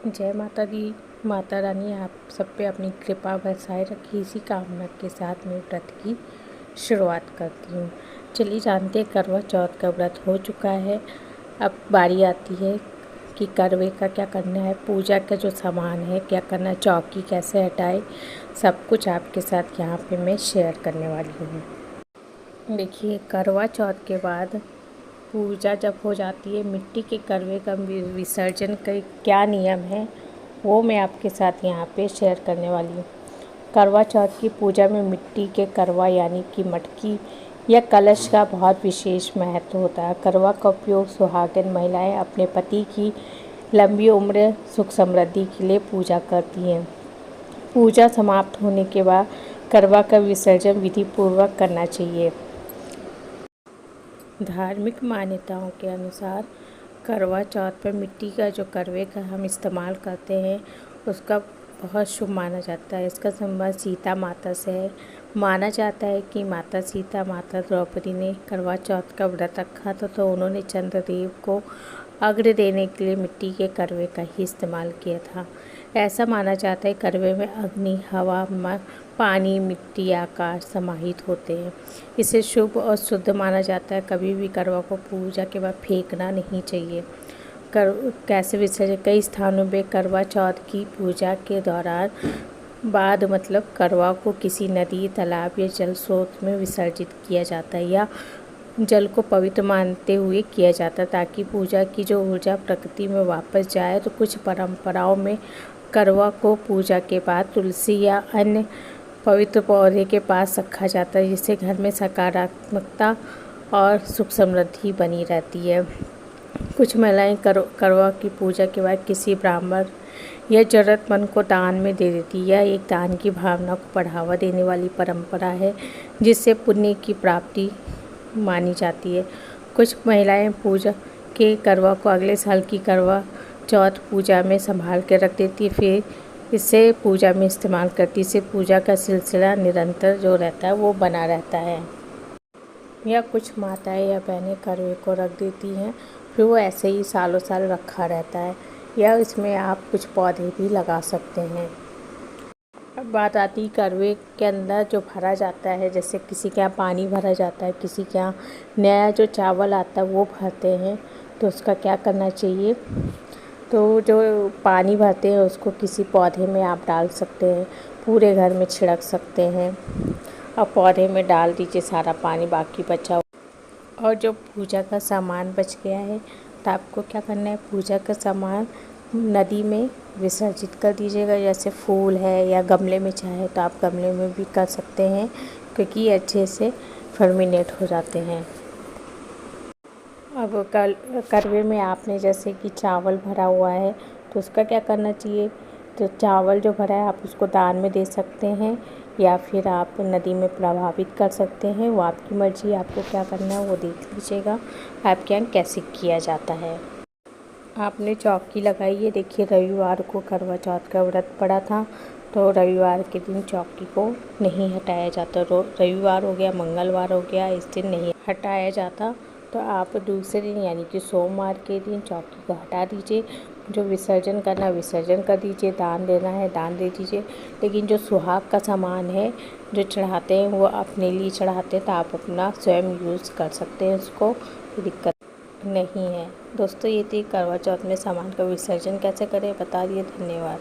जय माता दी। माता रानी आप सब पे अपनी कृपा बरसाए रखी। इसी कामना के साथ मैं व्रत की शुरुआत करती हूँ। चलिए जानते हैं, करवा चौथ का व्रत हो चुका है। अब बारी आती है कि करवे का क्या करना है, पूजा का जो सामान है क्या करना है, चौकी कैसे हटाए, सब कुछ आपके साथ यहाँ पे मैं शेयर करने वाली हूँ। देखिए, करवा चौथ के बाद पूजा जब हो जाती है, मिट्टी के करवे का विसर्जन का क्या नियम है वो मैं आपके साथ यहाँ पे शेयर करने वाली हूँ। करवा चौथ की पूजा में मिट्टी के करवा यानी कि मटकी या कलश का बहुत विशेष महत्व होता है। करवा का उपयोग सुहागिन महिलाएं अपने पति की लंबी उम्र सुख समृद्धि के लिए पूजा करती हैं। पूजा समाप्त होने के बाद करवा का विसर्जन विधि पूर्वक करना चाहिए। धार्मिक मान्यताओं के अनुसार करवा चौथ पर मिट्टी का जो करवे का हम इस्तेमाल करते हैं उसका बहुत शुभ माना जाता है। इसका संबंध सीता माता से है। माना जाता है कि माता सीता, माता द्रौपदी ने करवा चौथ का व्रत रखा था तो उन्होंने चंद्रदेव को अर्घ्य देने के लिए मिट्टी के करवे का ही इस्तेमाल किया था। ऐसा माना जाता है करवे में अग्नि, हवा, पानी, मिट्टी, आकाश समाहित होते हैं। इसे शुभ और शुद्ध माना जाता है। कभी भी करवा को पूजा के बाद फेंकना नहीं चाहिए। कैसे विसर्जन, कई स्थानों में करवा चौथ की पूजा के दौरान बाद करवा को किसी नदी, तालाब या जल स्रोत में विसर्जित किया जाता है या जल को पवित्र मानते हुए किया जाता है ताकि पूजा की जो ऊर्जा प्रकृति में वापस जाए। तो कुछ परंपराओं में करवा को पूजा के बाद तुलसी या अन्य पवित्र पौधे के पास रखा जाता है, जिससे घर में सकारात्मकता और सुख समृद्धि बनी रहती है। कुछ महिलाएं करवा की पूजा के बाद किसी ब्राह्मण या ज़रूरतमंद को दान में दे देती है। यह एक दान की भावना को बढ़ावा देने वाली परंपरा है जिससे पुण्य की प्राप्ति मानी जाती है। कुछ महिलाएं पूजा के करवा को अगले साल की करवा चौथ पूजा में संभाल के रख देती, फिर इसे पूजा में इस्तेमाल करती। इससे पूजा का सिलसिला निरंतर जो रहता है वो बना रहता है। या कुछ माताएं या बहनें करवे को रख देती हैं, फिर वो ऐसे ही सालों साल रखा रहता है। या इसमें आप कुछ पौधे भी लगा सकते हैं। अब बात आती है करवे के अंदर जो भरा जाता है, जैसे किसी के यहाँ पानी भरा जाता है, किसी के यहाँ नया जो चावल आता है वो भरते हैं, तो उसका क्या करना चाहिए। तो जो पानी भरते हैं उसको किसी पौधे में आप डाल सकते हैं, पूरे घर में छिड़क सकते हैं और पौधे में डाल दीजिए सारा पानी बाकी बचा। और जो पूजा का सामान बच गया है तो आपको क्या करना है, पूजा का सामान नदी में विसर्जित कर दीजिएगा। जैसे फूल है या गमले में चाहे तो आप गमले में भी कर सकते हैं, क्योंकि ये अच्छे से फर्मिनेट हो जाते हैं। अब करवे में आपने जैसे कि चावल भरा हुआ है तो उसका क्या करना चाहिए, तो चावल जो भरा है आप उसको दान में दे सकते हैं या फिर आप नदी में प्रवाहित कर सकते हैं। वो आपकी मर्ज़ी, आपको क्या करना है वो देख लीजिएगा आपके यहाँ कैसे किया जाता है। आपने चौकी लगाई है। देखिए, रविवार को करवा चौथ का व्रत पड़ा था तो रविवार के दिन चौकी को नहीं हटाया जाता। रविवार हो गया, मंगलवार हो गया, इस दिन नहीं हटाया जाता। तो आप दूसरे दिन यानी कि सोमवार के दिन चौकी को हटा दीजिए। जो विसर्जन करना विसर्जन कर दीजिए, दान देना है दान दे दीजिए। लेकिन जो सुहाग का सामान है जो चढ़ाते हैं वो अपने लिए चढ़ाते हैं, तो आप अपना स्वयं यूज़ कर सकते हैं, उसको कोई दिक्कत नहीं है। दोस्तों, ये थी करवा चौथ में सामान का विसर्जन कैसे करें बता दिए। धन्यवाद।